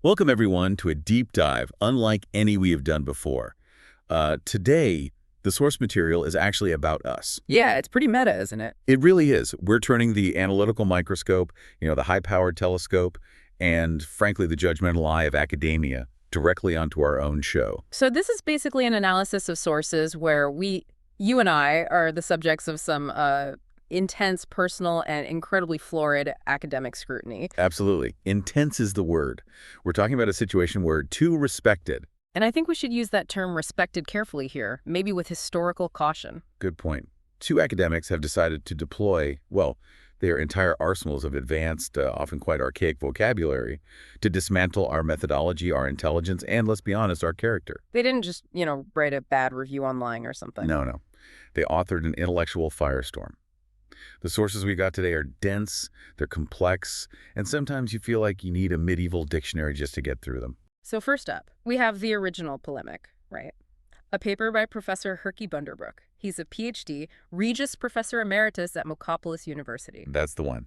Welcome, everyone, to a deep dive unlike any we have done before. Today, the source material is actually about us. Yeah, it's pretty meta, isn't it? It really is. We're turning the analytical microscope, the high-powered telescope, and, frankly, the judgmental eye of academia directly onto our own show. So this is basically an analysis of sources where you and I are the subjects of some intense, personal, and incredibly florid academic scrutiny. Absolutely. Intense is the word. We're talking about a situation where two respected. And I think we should use that term respected carefully here, maybe with historical caution. Good point. Two academics have decided to deploy, well, their entire arsenals of advanced, often quite archaic vocabulary to dismantle our methodology, our intelligence, and, let's be honest, our character. They didn't just, write a bad review online or something. No. They authored an intellectual firestorm. The sources we got today are dense, they're complex, and sometimes you feel like you need a medieval dictionary just to get through them. So first up, we have the original polemic, right? A paper by Professor Herky Bunderbrook. He's a PhD, Regius Professor Emeritus at Mocopolis University. That's the one.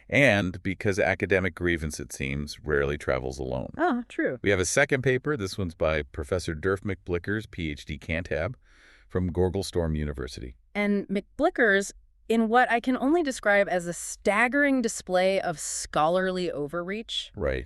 And because academic grievance, it seems, rarely travels alone. Oh, true. We have a second paper. This one's by Professor Durf McBlickers, PhD Cantab, from Gorglestorm University. And McBlickers, in what I can only describe as a staggering display of scholarly overreach. Right.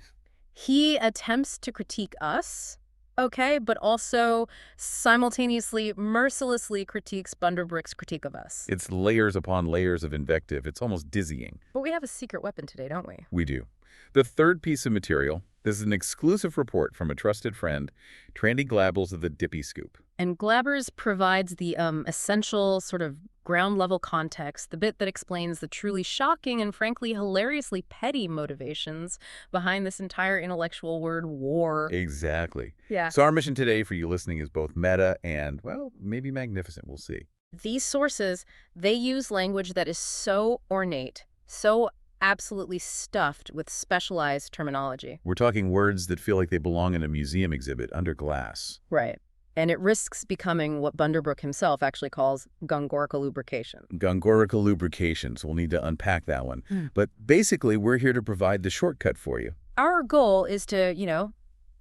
He attempts to critique us, okay, but also simultaneously, mercilessly critiques Bunderbrook's critique of us. It's layers upon layers of invective. It's almost dizzying. But we have a secret weapon today, don't we? We do. The third piece of material, this is an exclusive report from a trusted friend, Trandy Glabbles of the Dippy Scoop. And Glabbers provides the essential sort of ground-level context, the bit that explains the truly shocking and frankly hilariously petty motivations behind this entire intellectual word war. Exactly. Yeah. So our mission today for you listening is both meta and, well, maybe magnificent. We'll see. These sources, they use language that is so ornate, so absolutely stuffed with specialized terminology. We're talking words that feel like they belong in a museum exhibit under glass. Right. And it risks becoming what Bunderbrook himself actually calls gongorical lubrication. Gongorical lubrication, so we'll need to unpack that one. But basically, we're here to provide the shortcut for you. Our goal is to,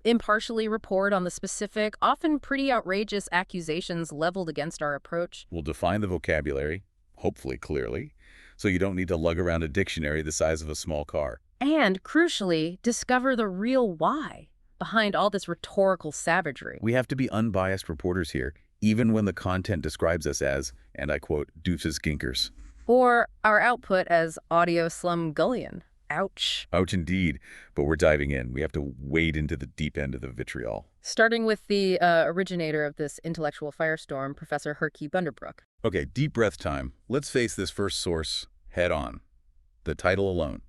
impartially report on the specific, often pretty outrageous accusations leveled against our approach. We'll define the vocabulary, hopefully clearly, so you don't need to lug around a dictionary the size of a small car. And, crucially, discover the real why behind all this rhetorical savagery. We have to be unbiased reporters here, even when the content describes us as, and I quote, doofus ginkers. Or our output as audio slumgullion. Ouch. Ouch indeed, but we're diving in. We have to wade into the deep end of the vitriol. Starting with the originator of this intellectual firestorm, Professor Herky Bunderbrook. Okay, deep breath time. Let's face this first source head on. The title alone.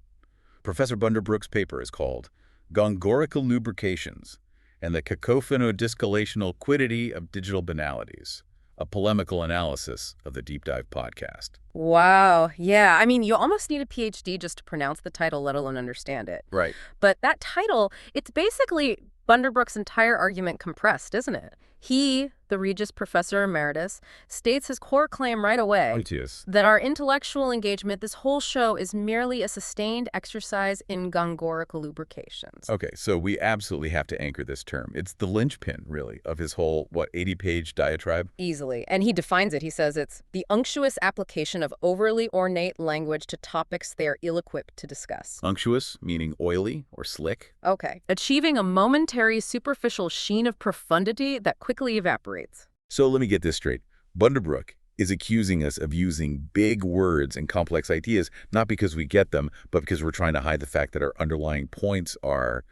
Professor Bunderbrook's paper is called Gongorical Lubrications and the Cacophonodiscalational Quiddity of Digital Banalities, a polemical analysis of the Deep Dive podcast. Wow. Yeah. I mean, you almost need a PhD just to pronounce the title, let alone understand it. Right. But that title, it's basically Bunderbrook's entire argument compressed, isn't it? He, the Regius Professor Emeritus, states his core claim right away that our intellectual engagement, this whole show, is merely a sustained exercise in gongorical lubrications. Okay, so we absolutely have to anchor this term. It's the linchpin, really, of his whole, 80-page diatribe? Easily. And he defines it. He says it's the unctuous application of overly ornate language to topics they are ill-equipped to discuss. Unctuous, meaning oily or slick? Okay. Achieving a momentary superficial sheen of profundity that quickly evaporates. So let me get this straight. Bunderbrook is accusing us of using big words and complex ideas, not because we get them, but because we're trying to hide the fact that our underlying points are,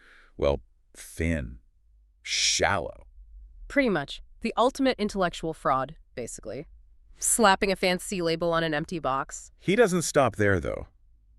thin, shallow. Pretty much. The ultimate intellectual fraud, basically. Slapping a fancy label on an empty box. He doesn't stop there, though.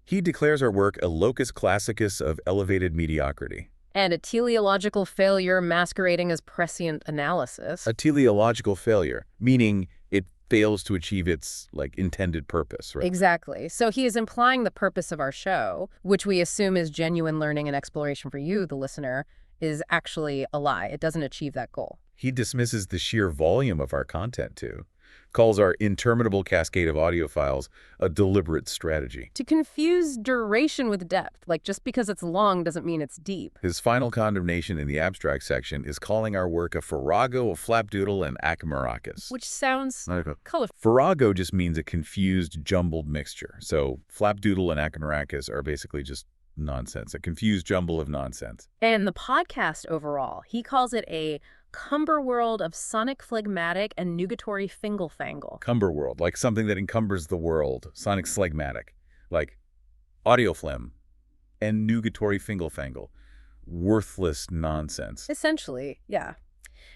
He declares our work a locus classicus of elevated mediocrity. And a teleological failure masquerading as prescient analysis. A teleological failure, meaning it fails to achieve its, intended purpose, right? Exactly. So he is implying the purpose of our show, which we assume is genuine learning and exploration for you, the listener, is actually a lie. It doesn't achieve that goal. He dismisses the sheer volume of our content, too. calls our interminable cascade of audio files a deliberate strategy. To confuse duration with depth, like just because it's long doesn't mean it's deep. His final condemnation in the abstract section is calling our work a farrago of flapdoodle and acamaracas. Which sounds colorful. Farrago just means a confused, jumbled mixture. So flapdoodle and acamaracas are basically just nonsense, a confused jumble of nonsense. And the podcast overall, he calls it a cumber world of sonic phlegmatic and nugatory fingle-fangle. Cumber world, like something that encumbers the world. Sonic phlegmatic, like audio phlegm, and nugatory fingle-fangle. Worthless nonsense. Essentially, yeah.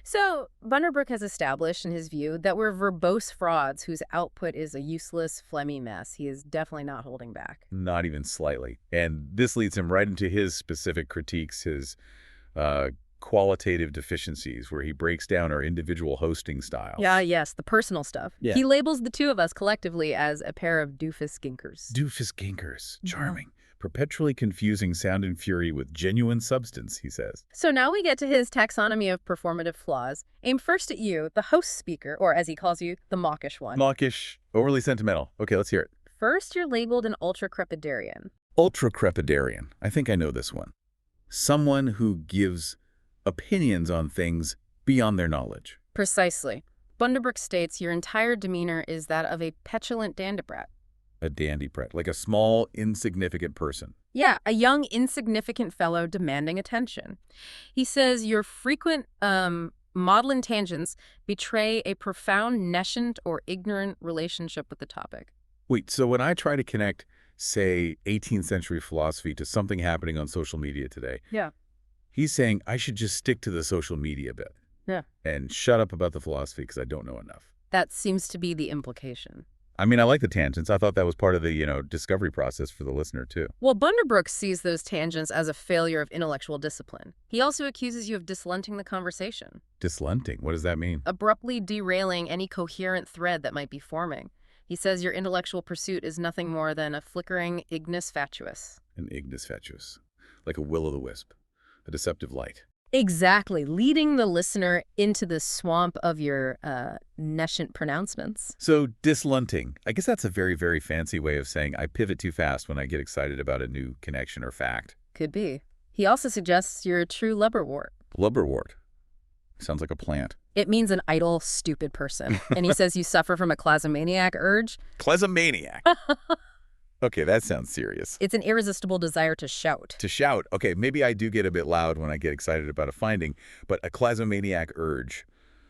So Bunderbrook has established in his view that we're verbose frauds whose output is a useless, phlegmy mess. He is definitely not holding back. Not even slightly. And this leads him right into his specific critiques, his qualitative deficiencies, where he breaks down our individual hosting styles. Yes, the personal stuff. Yeah. He labels the two of us collectively as a pair of doofus ginkers. Doofus ginkers. Charming. Perpetually confusing sound and fury with genuine substance, he says. So now we get to his taxonomy of performative flaws. Aimed first at you, the host speaker, or as he calls you, the mawkish one. Mawkish, overly sentimental. Okay, let's hear it. First, you're labeled an ultra-crepidarian. Ultra-crepidarian. I think I know this one. Someone who gives opinions on things beyond their knowledge. Precisely. Bunderbrook states your entire demeanor is that of a petulant dandybrat. A dandybrat, like a small, insignificant person. Yeah, a young, insignificant fellow demanding attention. He says your frequent maudlin tangents betray a profound nescient or ignorant relationship with the topic. Wait, so when I try to connect, say, 18th century philosophy to something happening on social media today, yeah, he's saying I should just stick to the social media bit. Yeah. And shut up about the philosophy because I don't know enough. That seems to be the implication. I mean, I like the tangents. I thought that was part of the, discovery process for the listener, too. Well, Bunderbrook sees those tangents as a failure of intellectual discipline. He also accuses you of dislenting the conversation. Dislenting? What does that mean? Abruptly derailing any coherent thread that might be forming. He says your intellectual pursuit is nothing more than a flickering ignis fatuus. An ignis fatuus. Like a will-o'-the-wisp. A deceptive light. Exactly, leading the listener into the swamp of your nescient pronouncements. So, dislenting. I guess that's a very, very fancy way of saying I pivot too fast when I get excited about a new connection or fact. Could be. He also suggests you're a true lubberwort. Lubberwort. Sounds like a plant. It means an idle, stupid person. And he says you suffer from a klasomaniac urge. Klasomaniac. Okay, that sounds serious. It's an irresistible desire to shout. To shout. Okay, maybe I do get a bit loud when I get excited about a finding, but a klasomaniac urge,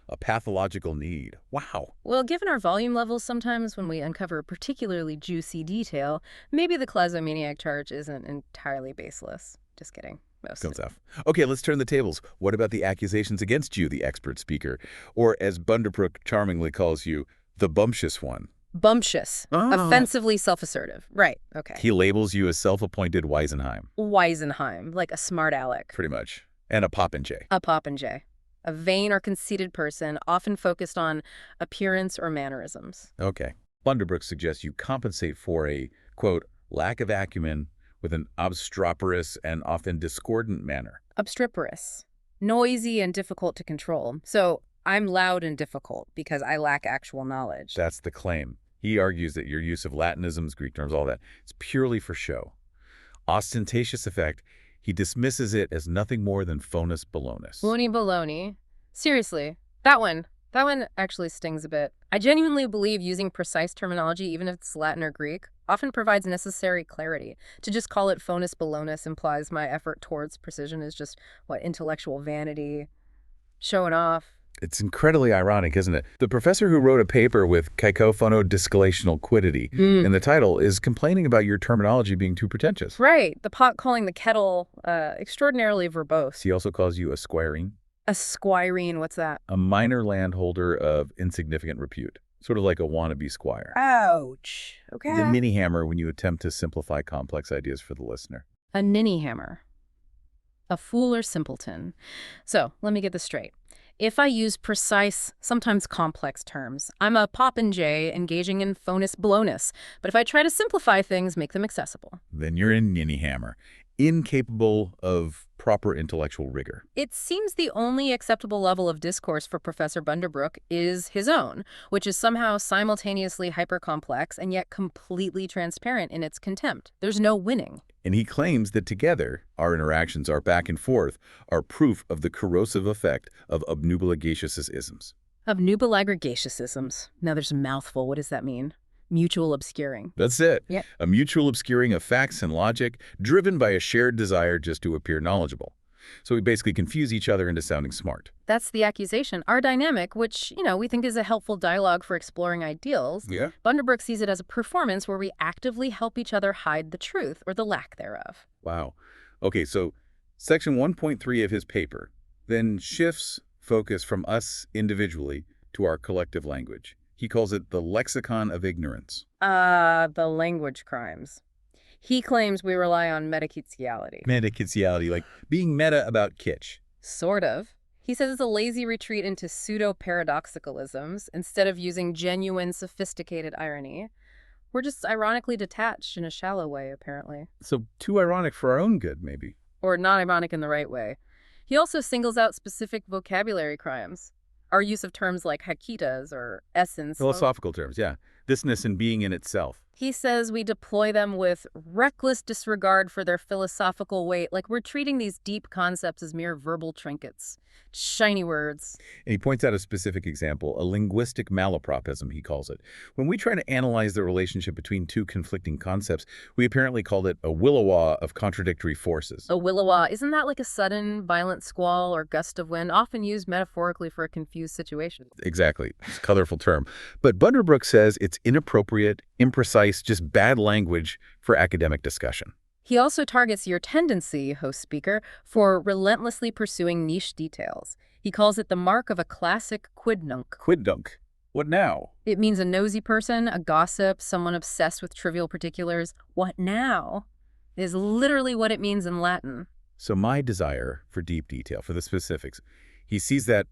a pathological need. Wow. Well, given our volume levels sometimes when we uncover a particularly juicy detail, maybe the klasomaniac charge isn't entirely baseless. Just kidding. Good stuff. Okay, let's turn the tables. What about the accusations against you, the expert speaker? Or as Bunderbrook charmingly calls you, the bumptious one. Bumptious. Oh. Offensively self-assertive. Right, okay. He labels you as self-appointed Weisenheim. Weisenheim, like a smart aleck. Pretty much. And a popinjay. A popinjay. A vain or conceited person, often focused on appearance or mannerisms. Okay. Bunderbrook suggests you compensate for a, quote, lack of acumen with an obstreperous and often discordant manner. Obstreperous. Noisy and difficult to control. So I'm loud and difficult because I lack actual knowledge. That's the claim. He argues that your use of Latinisms, Greek terms, all that, it's purely for show. Ostentatious effect, he dismisses it as nothing more than phonus balonus. Phony baloney. Seriously, that one actually stings a bit. I genuinely believe using precise terminology, even if it's Latin or Greek, often provides necessary clarity. To just call it phonus balonus implies my effort towards precision is just, intellectual vanity, showing off. It's incredibly ironic, isn't it? The professor who wrote a paper with cacophonodiscalational quiddity in the title is complaining about your terminology being too pretentious. Right. The pot calling the kettle extraordinarily verbose. He also calls you a squirene. A squirene, what's that? A minor landholder of insignificant repute. Sort of like a wannabe squire. Ouch. Okay. The ninny hammer when you attempt to simplify complex ideas for the listener. A ninny hammer. A fool or simpleton. So, let me get this straight. If I use precise, sometimes complex terms, I'm a popinjay engaging in phonus balonus. But if I try to simplify things, make them accessible. Then you're a ninny hammer. incapable of proper intellectual rigor. It seems the only acceptable level of discourse for Professor Bunderbrook is his own, which is somehow simultaneously hypercomplex and yet completely transparent in its contempt. There's no winning. And he claims that together, our interactions, our back and forth, are proof of the corrosive effect of obnubilagacious-isms. Obnubilagacious-isms. Now there's a mouthful. What does that mean? Mutual obscuring. That's it. Yep. A mutual obscuring of facts and logic driven by a shared desire just to appear knowledgeable. So we basically confuse each other into sounding smart. That's the accusation. Our dynamic, which, we think is a helpful dialogue for exploring ideals, Yeah. Bunderbrook sees it as a performance where we actively help each other hide the truth or the lack thereof. Wow. Okay, so section 1.3 of his paper then shifts focus from us individually to our collective language. He calls it the lexicon of ignorance. The language crimes. He claims we rely on metakitsiality. Metakitsiality, like being meta about kitsch. Sort of. He says it's a lazy retreat into pseudo-paradoxicalisms instead of using genuine, sophisticated irony. We're just ironically detached in a shallow way, apparently. So too ironic for our own good, maybe. Or not ironic in the right way. He also singles out specific vocabulary crimes. Our use of terms like hakitas or essence. Philosophical terms, yeah. Thisness and being in itself. He says we deploy them with reckless disregard for their philosophical weight, like we're treating these deep concepts as mere verbal trinkets. Shiny words. And he points out a specific example, a linguistic malapropism, he calls it. When we try to analyze the relationship between two conflicting concepts, we apparently called it a willowaw of contradictory forces. A willowaw, isn't that like a sudden, violent squall or gust of wind, often used metaphorically for a confused situation? Exactly. It's a colorful term. But Bunderbrook says it's inappropriate, imprecise, just bad language for academic discussion. He also targets your tendency, host speaker, for relentlessly pursuing niche details. He calls it the mark of a classic quidnunc. Quidnunc. What now? It means a nosy person, a gossip, someone obsessed with trivial particulars. What now is literally what it means in Latin. So my desire for deep detail, for the specifics, he sees that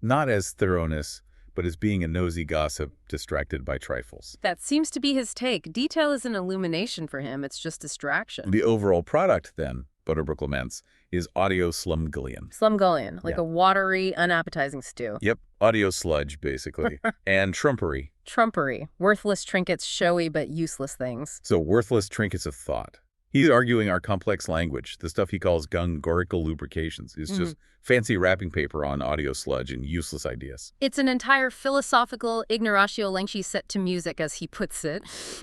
not as thoroughness, but as being a nosy gossip distracted by trifles. That seems to be his take. Detail is an illumination for him. It's just distraction. The overall product, then, Bunderbrook laments, is audio slumgullion. Slumgullion, like Yeah. a watery, unappetizing stew. Yep, audio sludge, basically. And trumpery. Trumpery, worthless trinkets, showy but useless things. So worthless trinkets of thought. He's arguing our complex language, the stuff he calls gungorical lubrications, is just fancy wrapping paper on audio sludge and useless ideas. It's an entire philosophical ignoratio lenchi set to music, as he puts it,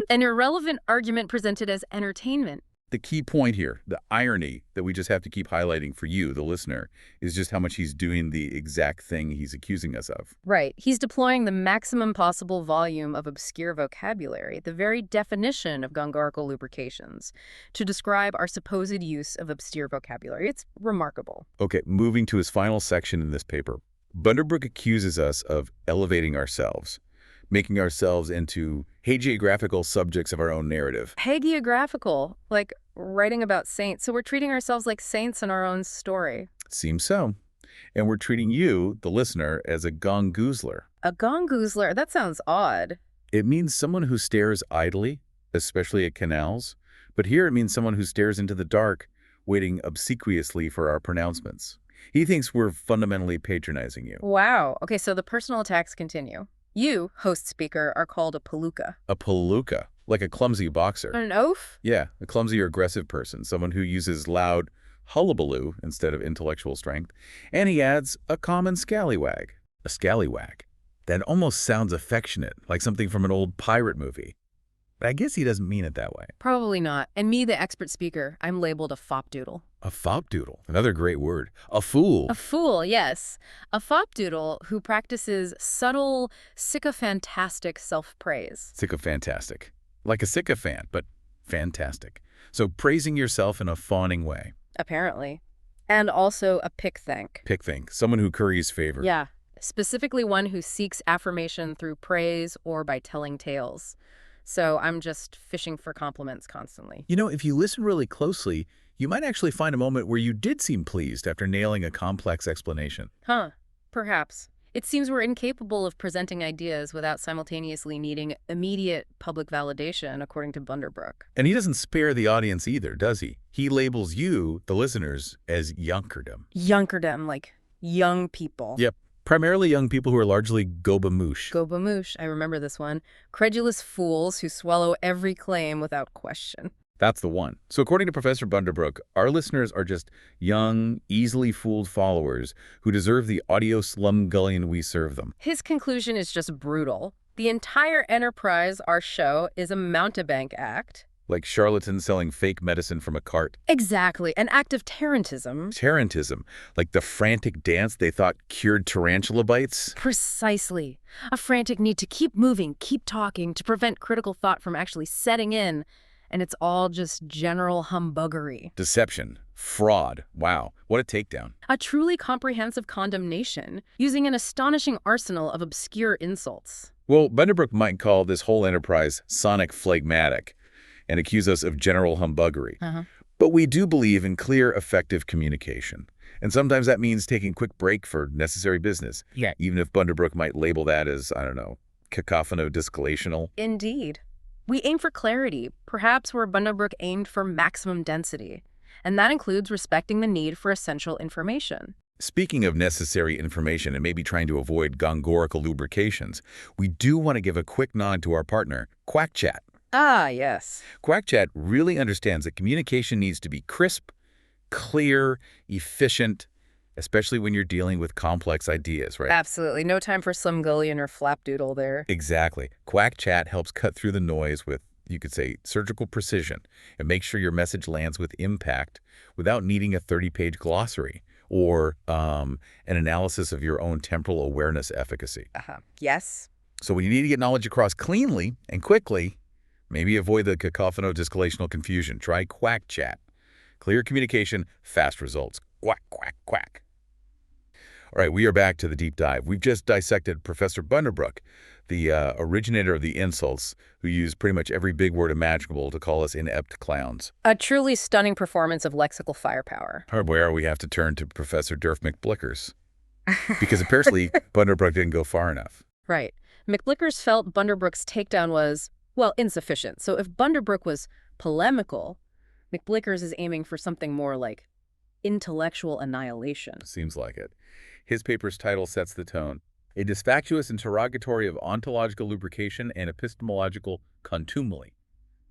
an irrelevant argument presented as entertainment. The key point here, the irony that we just have to keep highlighting for you, the listener, is just how much he's doing the exact thing he's accusing us of. Right. He's deploying the maximum possible volume of obscure vocabulary, the very definition of gongorical lubrications, to describe our supposed use of obscure vocabulary. It's remarkable. Okay, moving to his final section in this paper, Bunderbrook accuses us of elevating ourselves, making ourselves into hagiographical subjects of our own narrative. Hagiographical, like writing about saints. So we're treating ourselves like saints in our own story. Seems so. And we're treating you, the listener, as a gongoozler. A gongoozler? That sounds odd. It means someone who stares idly, especially at canals. But here it means someone who stares into the dark, waiting obsequiously for our pronouncements. He thinks we're fundamentally patronizing you. Wow. Okay, so the personal attacks continue. You, host speaker, are called a palooka. A palooka, like a clumsy boxer. An oaf? Yeah, a clumsy or aggressive person, someone who uses loud hullabaloo instead of intellectual strength. And he adds a common scallywag. A scallywag. That almost sounds affectionate, like something from an old pirate movie. But I guess he doesn't mean it that way. Probably not. And me, the expert speaker, I'm labeled a fopdoodle. A fopdoodle, another great word. A fool. A fool, yes. A fopdoodle who practices subtle, sycophantastic self-praise. Sycophantastic. Like a sycophant, but fantastic. So praising yourself in a fawning way. Apparently. And also a pick-thank. Pick-think, someone who curries favor. Yeah, specifically one who seeks affirmation through praise or by telling tales. So I'm just fishing for compliments constantly. You know, if you listen really closely, you might actually find a moment where you did seem pleased after nailing a complex explanation. Huh, perhaps. It seems we're incapable of presenting ideas without simultaneously needing immediate public validation, according to Bunderbrook. And he doesn't spare the audience either, does he? He labels you, the listeners, as Yunkerdom. Yunkerdom, like young people. Yep. Primarily young people who are largely gobamoosh. Gobamoosh, I remember this one. Credulous fools who swallow every claim without question. That's the one. So according to Professor Bunderbrook, our listeners are just young, easily fooled followers who deserve the audio slumgullion we serve them. His conclusion is just brutal. The entire enterprise, our show, is a mountebank act. Like charlatans selling fake medicine from a cart. Exactly. An act of tarantism. Tarantism, like the frantic dance they thought cured tarantula bites. Precisely. A frantic need to keep moving, keep talking, to prevent critical thought from actually setting in. And it's all just general humbuggery. Deception. Fraud. Wow. What a takedown. A truly comprehensive condemnation, using an astonishing arsenal of obscure insults. Well, Bunderbrook might call this whole enterprise sonic phlegmatic and accuse us of general humbuggery. But we do believe in clear, effective communication. And sometimes that means taking a quick break for necessary business. Yeah. Even if Bunderbrook might label that as, I don't know, cacophonodiscalational. Indeed. We aim for clarity, perhaps where Bunderbrook aimed for maximum density. And that includes respecting the need for essential information. Speaking of necessary information and maybe trying to avoid gongorical lubrications, we do want to give a quick nod to our partner, QuackChat. Ah, yes. QuackChat really understands that communication needs to be crisp, clear, efficient, especially when you're dealing with complex ideas, right? Absolutely. No time for slumgullion or flapdoodle there. Exactly. QuackChat helps cut through the noise with, you could say, surgical precision and make sure your message lands with impact without needing a 30-page glossary or an analysis of your own temporal awareness efficacy. Yes. So when you need to get knowledge across cleanly and quickly, maybe avoid the cacophonodiscalational confusion. Try QuackChat. Clear communication, fast results. Quack, quack, quack. All right, we are back to the deep dive. We've just dissected Professor Bunderbrook, the originator of the insults, who used pretty much every big word imaginable to call us inept clowns. A truly stunning performance of lexical firepower. Where we have to turn to Professor Durf McBlickers, because apparently Bunderbrook didn't go far enough. Right. McBlickers felt Bunderbrook's takedown was, well, insufficient. So if Bunderbrook was polemical, McBlickers is aiming for something more like intellectual annihilation. Seems like it. His paper's title sets the tone. A disfactuous interrogatory of ontological lubrication and epistemological contumely.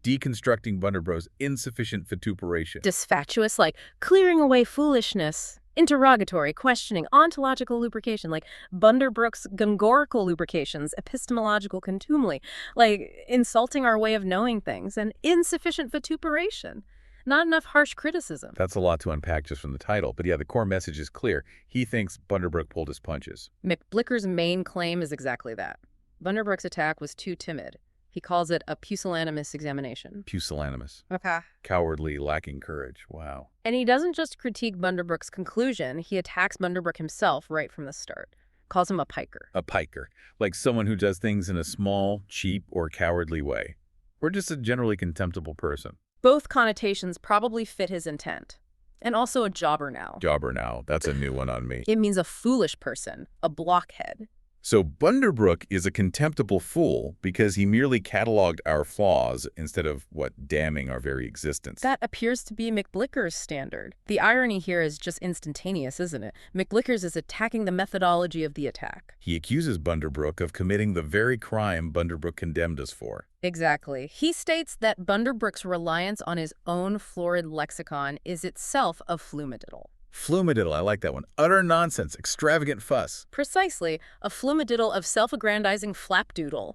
Deconstructing Bunderbrook's insufficient vituperation. Disfactuous, like clearing away foolishness. Interrogatory, questioning, ontological lubrication, like Bunderbrook's gongorical lubrications, epistemological contumely, like insulting our way of knowing things, and insufficient vituperation. Not enough harsh criticism. That's a lot to unpack just from the title. But yeah, the core message is clear. He thinks Bunderbrook pulled his punches. McBlicker's main claim is exactly that. Bunderbrook's attack was too timid. He calls it a pusillanimous examination. Pusillanimous. Okay. Cowardly, lacking courage. Wow. And he doesn't just critique Bunderbrook's conclusion, he attacks Bunderbrook himself right from the start. Calls him a piker. A piker. Like someone who does things in a small, cheap, or cowardly way. Or just a generally contemptible person. Both connotations probably fit his intent. And also a jobber now. Jobber now. That's a new one on me. It means a foolish person, a blockhead. So Bunderbrook is a contemptible fool because he merely cataloged our flaws instead of, damning our very existence. That appears to be McBlicker's standard. The irony here is just instantaneous, isn't it? McBlicker's is attacking the methodology of the attack. He accuses Bunderbrook of committing the very crime Bunderbrook condemned us for. Exactly. He states that Bunderbrook's reliance on his own florid lexicon is itself a flumadiddle. Flumadiddle, I like that one. Utter nonsense, extravagant fuss. Precisely, a flumadiddle of self-aggrandizing flapdoodle.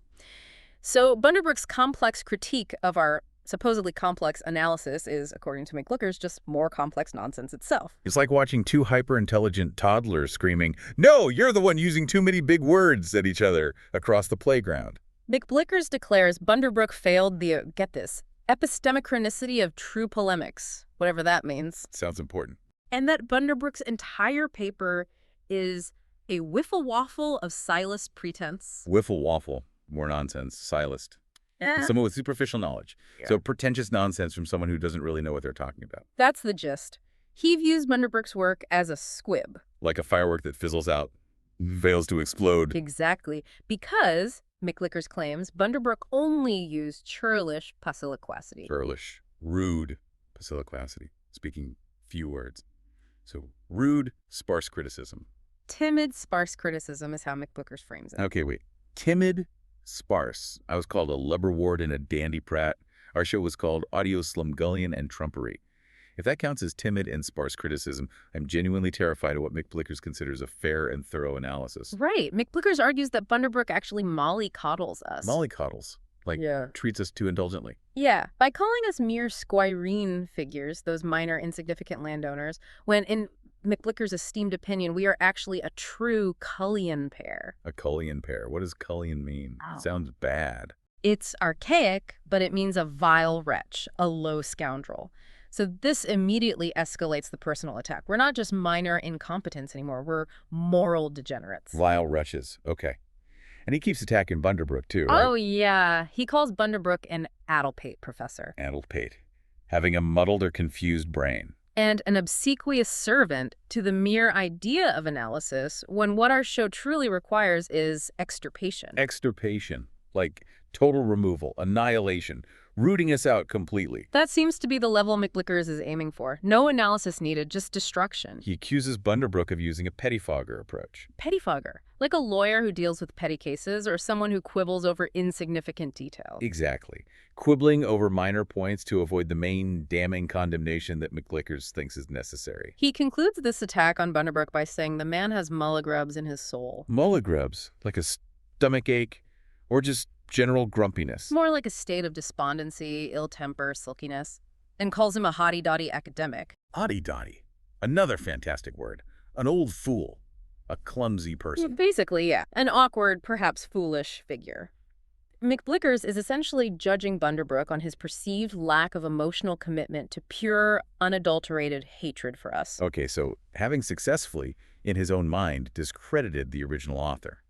So Bunderbrook's complex critique of our supposedly complex analysis is, according to McBlickers, just more complex nonsense itself. It's like watching two hyper-intelligent toddlers screaming, "No, you're the one using too many big words," at each other across the playground. McBlickers declares Bunderbrook failed the, get this, epistemichronicity of true polemics, whatever that means. Sounds important. And that Bunderbrook's entire paper is a wiffle-waffle of Silas pretense. Wiffle-waffle, more nonsense, Silist. Someone with superficial knowledge. Yeah. So pretentious nonsense from someone who doesn't really know what they're talking about. That's the gist. He views Bunderbrook's work as a squib. Like a firework that fizzles out fails to explode. Exactly. Because, McLickers claims, Bunderbrook only used churlish pusiloquacity. Churlish. Rude pusiloquacity. Speaking few words. So, rude, sparse criticism. Timid, sparse criticism is how McLickers frames it. Okay, wait. Timid, sparse. I was called a lubberwort and a dandy prat. Our show was called Audio Slumgullion and Trumpery. If that counts as timid and sparse criticism, I'm genuinely terrified of what McBlickers considers a fair and thorough analysis. Right. McBlickers argues that Bunderbrook actually mollycoddles us. Mollycoddles. Like, treats us too indulgently. Yeah. By calling us mere squirene figures, those minor, insignificant landowners, when in McBlickers' esteemed opinion, we are actually a true Cullian pair. A Cullian pair. What does Cullian mean? Oh. Sounds bad. It's archaic, but it means a vile wretch, a low scoundrel. So this immediately escalates the personal attack. We're not just minor incompetents anymore. We're moral degenerates. Vile wretches. Okay. And he keeps attacking Bunderbrook, too, right? Oh, yeah. He calls Bunderbrook an addlepate professor. Addlepate. Having a muddled or confused brain. And an obsequious servant to the mere idea of analysis when what our show truly requires is extirpation. Extirpation. Like total removal, annihilation, rooting us out completely. That seems to be the level McBlickers is aiming for. No analysis needed, just destruction. He accuses Bunderbrook of using a pettifogger approach. Pettifogger, like a lawyer who deals with petty cases or someone who quibbles over insignificant details. Exactly. Quibbling over minor points to avoid the main damning condemnation that McBlickers thinks is necessary. He concludes this attack on Bunderbrook by saying the man has mulligrubs in his soul. Mulligrubs? Like a stomach ache? Or just general grumpiness? More like a state of despondency, ill temper, sulkiness, and calls him a hotty-dotty academic. Hotty-dotty. Another fantastic word. An old fool. A clumsy person. Basically, yeah. An awkward, perhaps foolish figure. McBlickers is essentially judging Bunderbrook on his perceived lack of emotional commitment to pure, unadulterated hatred for us. Okay, so having successfully, in his own mind, discredited the original author.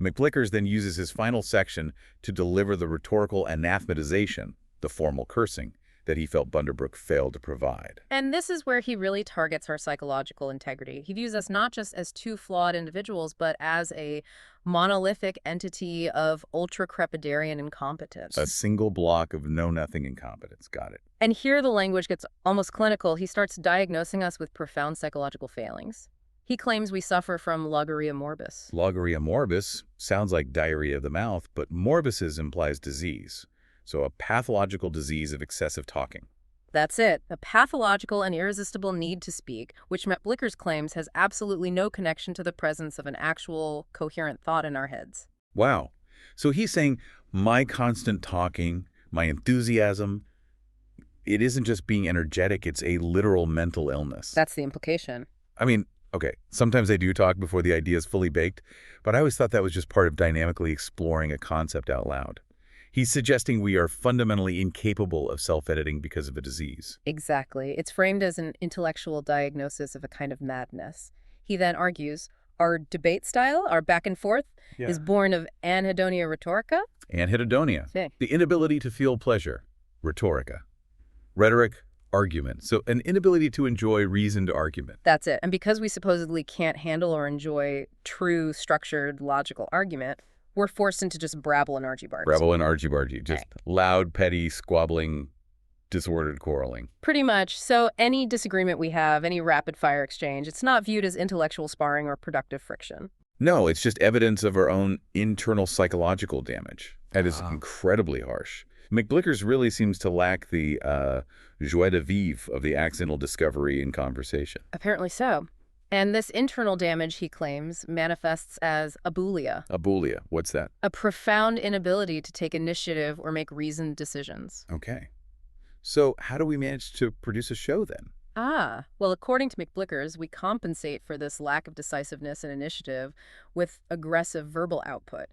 McBlickers then uses his final section to deliver the rhetorical anathematization, the formal cursing, that he felt Bunderbrook failed to provide. And this is where he really targets our psychological integrity. He views us not just as two flawed individuals, but as a monolithic entity of ultra-crepidarian incompetence. A single block of know-nothing incompetence. Got it. And here the language gets almost clinical. He starts diagnosing us with profound psychological failings. He claims we suffer from logorrhea morbus. Logorrhea morbus sounds like diarrhea of the mouth, but morbises implies disease. So a pathological disease of excessive talking. That's it. A pathological and irresistible need to speak, which McBlickers claims has absolutely no connection to the presence of an actual, coherent thought in our heads. Wow. So he's saying my constant talking, my enthusiasm, it isn't just being energetic, it's a literal mental illness. That's the implication. I mean, okay, sometimes I do talk before the idea is fully baked, but I always thought that was just part of dynamically exploring a concept out loud. He's suggesting we are fundamentally incapable of self-editing because of a disease. Exactly. It's framed as an intellectual diagnosis of a kind of madness. He then argues, our debate style, our back and forth, is born of anhedonia rhetorica. Anhedonia, Yeah. the inability to feel pleasure, rhetorica. Rhetoric, argument. So an inability to enjoy reasoned argument. That's it. And because we supposedly can't handle or enjoy true, structured, logical argument, we're forced into just brabble and argy-bargy. Brabble and argy-bargy. Just loud, petty, squabbling, disordered quarreling. Pretty much. So any disagreement we have, any rapid-fire exchange, it's not viewed as intellectual sparring or productive friction. No, it's just evidence of our own internal psychological damage. That is incredibly harsh. McBlickers really seems to lack the joie de vivre of the accidental discovery in conversation. Apparently so. And this internal damage, he claims, manifests as abulia. Abulia, what's that? A profound inability to take initiative or make reasoned decisions. Okay. So how do we manage to produce a show then? Well, according to McBlickers, we compensate for this lack of decisiveness and initiative with aggressive verbal output.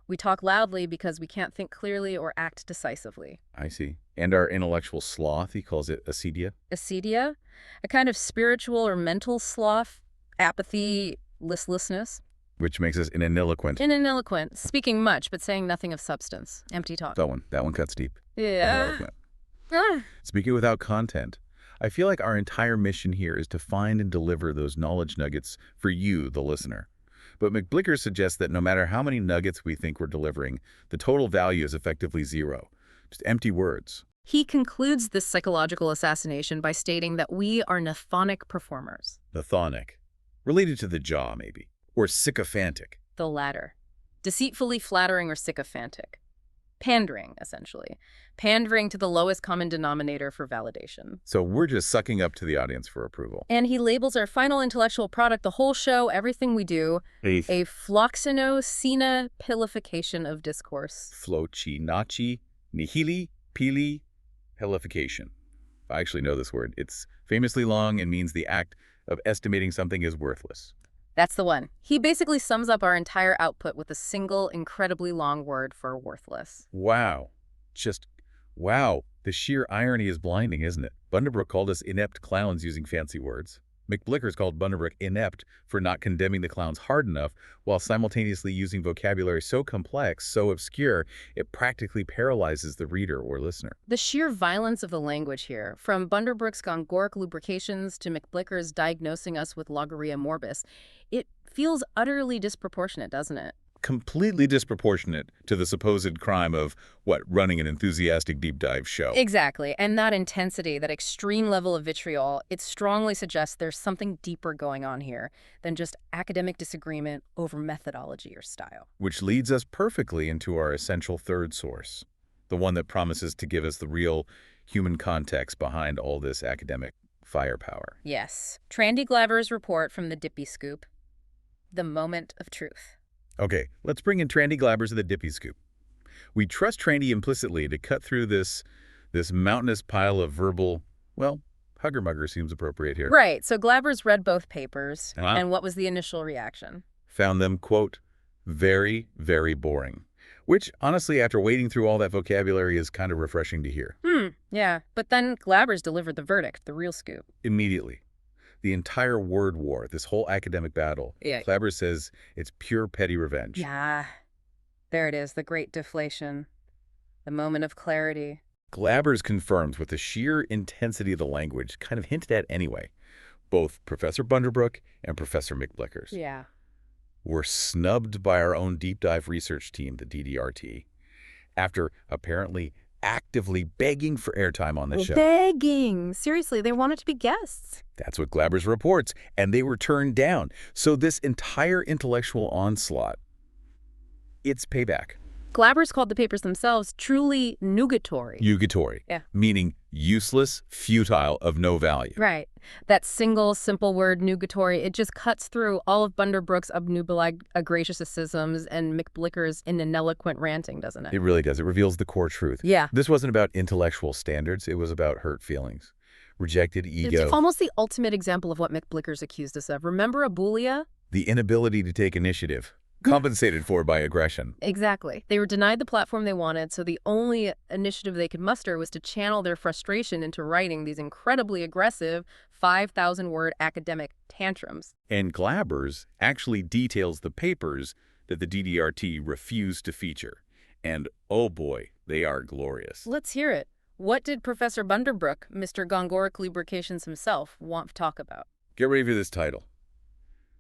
We talk loudly because we can't think clearly or act decisively. I see. And our intellectual sloth, he calls it acedia? Acedia? A kind of spiritual or mental sloth, apathy, listlessness. Which makes us inaniloquent. Inaniloquent, speaking much but saying nothing of substance. Empty talk. That one cuts deep. Yeah. Speaking without content. I feel like our entire mission here is to find and deliver those knowledge nuggets for you, the listener. But McBlicker suggests that no matter how many nuggets we think we're delivering, the total value is effectively zero. Just empty words. He concludes this psychological assassination by stating that we are neuphonic performers. Neuphonic. Related to the jaw, maybe. Or sycophantic. The latter. Deceitfully flattering or sycophantic. Pandering, essentially. Pandering to the lowest common denominator for validation. So we're just sucking up to the audience for approval. And he labels our final intellectual product, the whole show, everything we do, a floxino-sena-pilification of discourse. Flochi-nachi, nihili, pili, pilification. I actually know this word. It's famously long and means the act of estimating something is worthless. That's the one. He basically sums up our entire output with a single, incredibly long word for worthless. Wow. Just, wow. The sheer irony is blinding, isn't it? Bunderbrook called us inept clowns using fancy words. McBlickers called Bunderbrook inept for not condemning the clowns hard enough, while simultaneously using vocabulary so complex, so obscure, it practically paralyzes the reader or listener. The sheer violence of the language here, from Bunderbrook's gongoric lubrications to McBlickers diagnosing us with logorrhea morbus, it feels utterly disproportionate, doesn't it? Completely disproportionate to the supposed crime of, running an enthusiastic deep dive show. Exactly. And that intensity, that extreme level of vitriol, it strongly suggests there's something deeper going on here than just academic disagreement over methodology or style. Which leads us perfectly into our essential third source, the one that promises to give us the real human context behind all this academic firepower. Yes. Trandy Glaber's report from the Dippy Scoop, The Moment of Truth. Okay, let's bring in Trandy Glaber's of the Dippy Scoop. We trust Trandy implicitly to cut through this mountainous pile of verbal, hugger-mugger seems appropriate here. Right, so Glaber's read both papers, and what was the initial reaction? Found them, quote, very, very boring. Which, honestly, after wading through all that vocabulary is kind of refreshing to hear. Yeah, but then Glaber's delivered the verdict, the real scoop. Immediately. The entire word war, this whole academic battle, Glaber says it's pure petty revenge. Yeah, there it is, the great deflation, the moment of clarity. Glaber's confirms with the sheer intensity of the language, kind of hinted at anyway, both Professor Bunderbrook and Professor McBlickers. Yeah. Were snubbed by our own deep dive research team, the DDRT, after apparently actively begging for airtime on the show. Begging! Seriously, they wanted to be guests. That's what Glaber's reports, and they were turned down. So this entire intellectual onslaught, it's payback. Glaber's called the papers themselves truly nugatory. Nugatory. Yeah. Meaning useless, futile, of no value. Right. That single, simple word, nugatory, it just cuts through all of Bunderbrook's obnubilag agraciousicisms and McBlicker's ineloquent ranting, doesn't it? It really does. It reveals the core truth. Yeah. This wasn't about intellectual standards. It was about hurt feelings, rejected ego. It's almost the ultimate example of what McBlickers accused us of. Remember Abulia? The inability to take initiative. Compensated for by aggression. Exactly. They were denied the platform they wanted, so the only initiative they could muster was to channel their frustration into writing these incredibly aggressive 5,000-word academic tantrums. And Glaber's actually details the papers that the DDRT refused to feature. And oh boy, they are glorious. Let's hear it. What did Professor Bunderbrook, Mr. Gongoric Lubrications himself, want to talk about? Get ready for this title.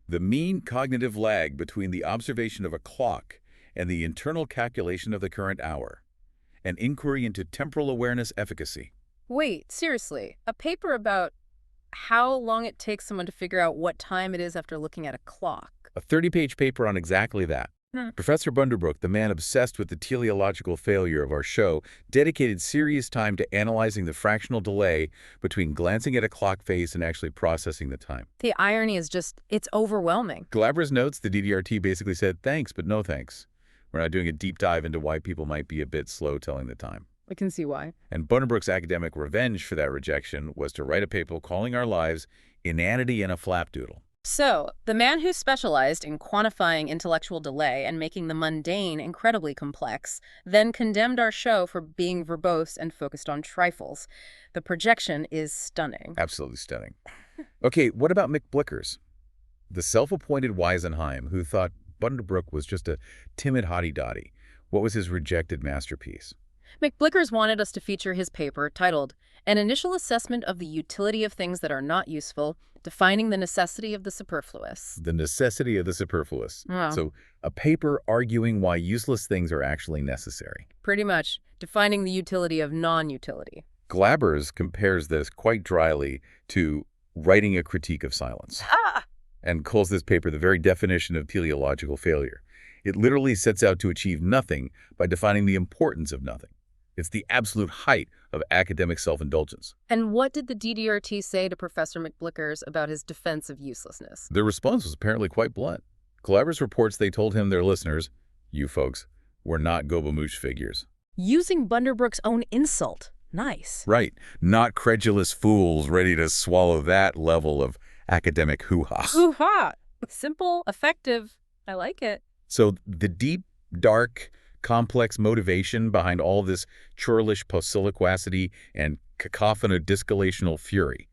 The mean cognitive lag between the observation of a clock and the internal calculation of the current hour. An inquiry into temporal awareness efficacy. Wait, seriously, a paper about how long it takes someone to figure out what time it is after looking at a clock. A 30-page paper on exactly that. Professor Bunderbrook, the man obsessed with the teleological failure of our show, dedicated serious time to analyzing the fractional delay between glancing at a clock face and actually processing the time. The irony is just, it's overwhelming. Glaber's notes, the DDRT basically said, thanks, but no thanks. We're not doing a deep dive into why people might be a bit slow telling the time. I can see why. And Bunderbrook's academic revenge for that rejection was to write a paper calling our lives inanity in a flapdoodle. So, the man who specialized in quantifying intellectual delay and making the mundane incredibly complex, then condemned our show for being verbose and focused on trifles. The projection is stunning. Absolutely stunning. Okay, what about McBlickers? The self-appointed Weisenheim who thought Bunderbrook was just a timid hottie-dottie. What was his rejected masterpiece? McBlickers wanted us to feature his paper titled An initial assessment of the utility of things that are not useful, defining the necessity of the superfluous. The necessity of the superfluous. Wow. So a paper arguing why useless things are actually necessary. Pretty much. Defining the utility of non-utility. Glabbers compares this quite dryly to writing a critique of silence. And calls this paper the very definition of teleological failure. It literally sets out to achieve nothing by defining the importance of nothing. It's the absolute height of academic self-indulgence. And what did the DDRT say to Professor McBlickers about his defense of uselessness? Their response was apparently quite blunt. Glabbers reports they told him their listeners, you folks, were not Gobamoosh figures. Using Bunderbrook's own insult. Nice. Right. Not credulous fools ready to swallow that level of academic hoo-ha. Hoo-ha! Simple, effective. I like it. So the deep, dark, complex motivation behind all this churlish posiliquacity and cacophonodiscalational fury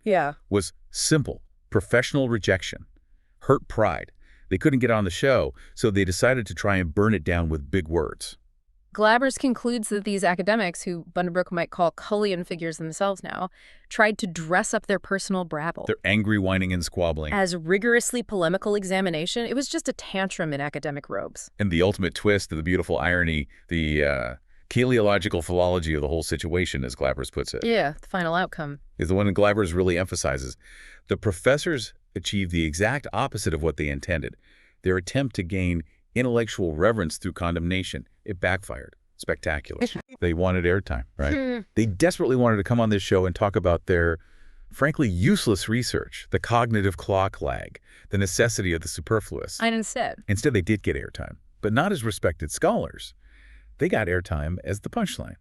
was simple, professional rejection, hurt pride. They couldn't get on the show, so they decided to try and burn it down with big words. Glabbers concludes that these academics, who Bunderbrook might call Cullian figures themselves now, tried to dress up their personal brabble. Their angry whining and squabbling. As rigorously polemical examination, it was just a tantrum in academic robes. And the ultimate twist of the beautiful irony, the teleological philology of the whole situation, as Glabbers puts it. Yeah, the final outcome. Is the one that Glabbers really emphasizes. The professors achieved the exact opposite of what they intended. Their attempt to gain intellectual reverence through condemnation. It backfired. Spectacular. They wanted airtime, right? They desperately wanted to come on this show and talk about their, frankly, useless research, the cognitive clock lag, the necessity of the superfluous. And instead they did get airtime, but not as respected scholars. They got airtime as the punchline,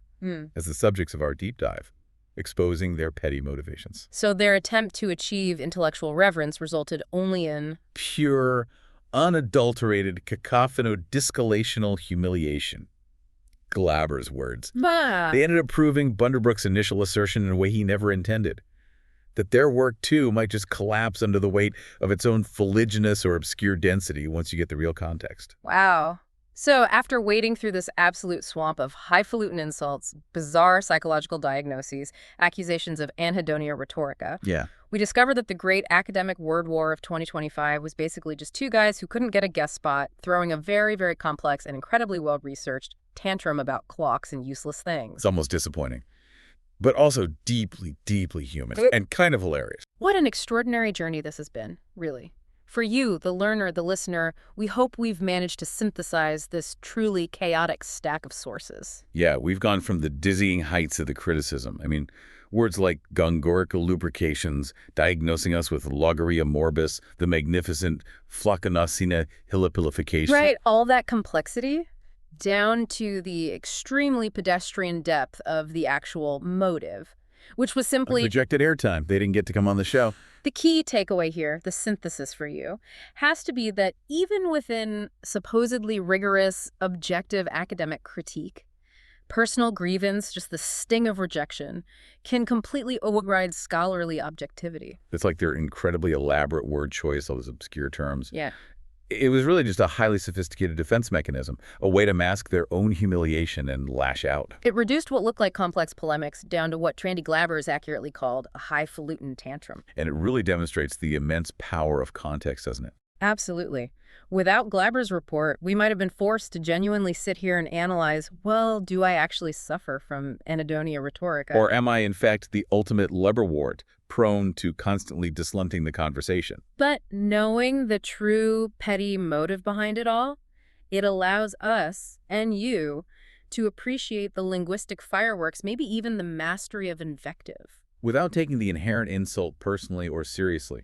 as the subjects of our deep dive, exposing their petty motivations. So their attempt to achieve intellectual reverence resulted only in pure, unadulterated, cacophonodiscalational humiliation. Glabbers' words. They ended up proving Bunderbrook's initial assertion in a way he never intended. That their work, too, might just collapse under the weight of its own fuliginous or obscure density once you get the real context. Wow. So after wading through this absolute swamp of highfalutin insults, bizarre psychological diagnoses, accusations of anhedonia rhetorica, we discovered that the great academic word war of 2025 was basically just two guys who couldn't get a guest spot, throwing a very, very complex and incredibly well-researched tantrum about clocks and useless things. It's almost disappointing, but also deeply, deeply human and kind of hilarious. What an extraordinary journey this has been, really. For you, the learner, the listener, we hope we've managed to synthesize this truly chaotic stack of sources. Yeah, we've gone from the dizzying heights of the criticism. I mean, words like gongorical lubrications, diagnosing us with logaria morbis, the magnificent flocconocina hilipilification. Right, all that complexity, down to the extremely pedestrian depth of the actual motive, which was simply rejected airtime. They didn't get to come on the show. The key takeaway here, the synthesis for you, has to be that even within supposedly rigorous, objective academic critique, personal grievance, just the sting of rejection, can completely override scholarly objectivity. It's like their incredibly elaborate word choice, all those obscure terms. Yeah. It was really just a highly sophisticated defense mechanism, a way to mask their own humiliation and lash out. It reduced what looked like complex polemics down to what Trandy Glabbers accurately called a highfalutin tantrum. And it really demonstrates the immense power of context, doesn't it? Absolutely. Without Glabbers' report, we might have been forced to genuinely sit here and analyze, well, do I actually suffer from anhedonia rhetorica? Or am I, in fact, the ultimate leberwort, prone to constantly dislunting the conversation? But knowing the true petty motive behind it all, it allows us and you to appreciate the linguistic fireworks, maybe even the mastery of invective. Without taking the inherent insult personally or seriously,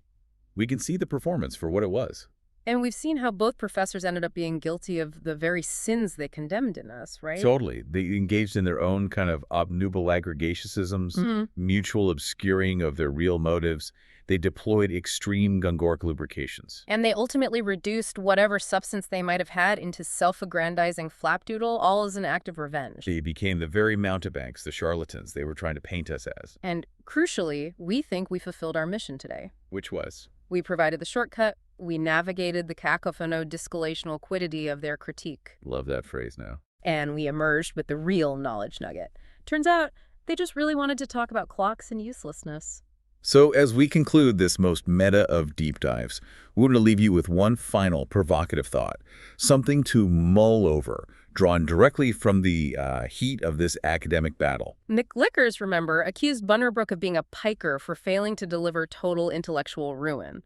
we can see the performance for what it was. And we've seen how both professors ended up being guilty of the very sins they condemned in us, right? Totally. They engaged in their own kind of obnubile aggregationisms, mutual obscuring of their real motives. They deployed extreme gongoric lubrications. And they ultimately reduced whatever substance they might have had into self-aggrandizing flapdoodle, all as an act of revenge. They became the very mountebanks, the charlatans they were trying to paint us as. And crucially, we think we fulfilled our mission today. Which was? We provided the shortcut. We navigated the cacophonodiscalational quiddity of their critique. Love that phrase now. And we emerged with the real knowledge nugget. Turns out, They just really wanted to talk about clocks and uselessness. So as we conclude this most meta of deep dives, we want to leave you with one final provocative thought, something to mull over, drawn directly from the heat of this academic battle. McLickers, remember, accused Bunderbrook of being a piker for failing to deliver total intellectual ruin.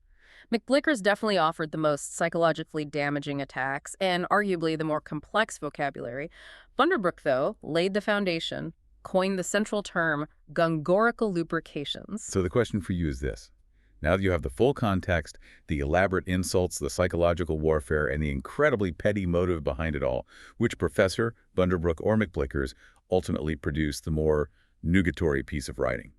McLickers definitely offered the most psychologically damaging attacks and arguably the more complex vocabulary. Bunderbrook, though, laid the foundation, coined the central term gongorical lubrications. So the question for you is this. Now that you have the full context, the elaborate insults, the psychological warfare, and the incredibly petty motive behind it all, which professor, Bunderbrook, or McLickers ultimately produced the more nugatory piece of writing,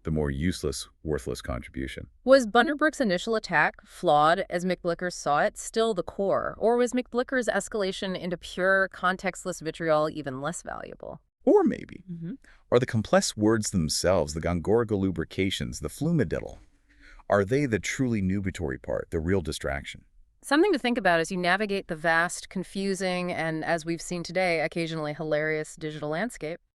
the more useless, worthless contribution? Was Bunderbrook's initial attack, flawed as McLickers saw it, still the core? Or was McLickers' escalation into pure, contextless vitriol even less valuable? Or maybe, are the complex words themselves, the gongorical lubrications, the Flumadiddle, are they the truly nubatory part, the real distraction? Something to think about as you navigate the vast, confusing, and, as we've seen today, occasionally hilarious digital landscape.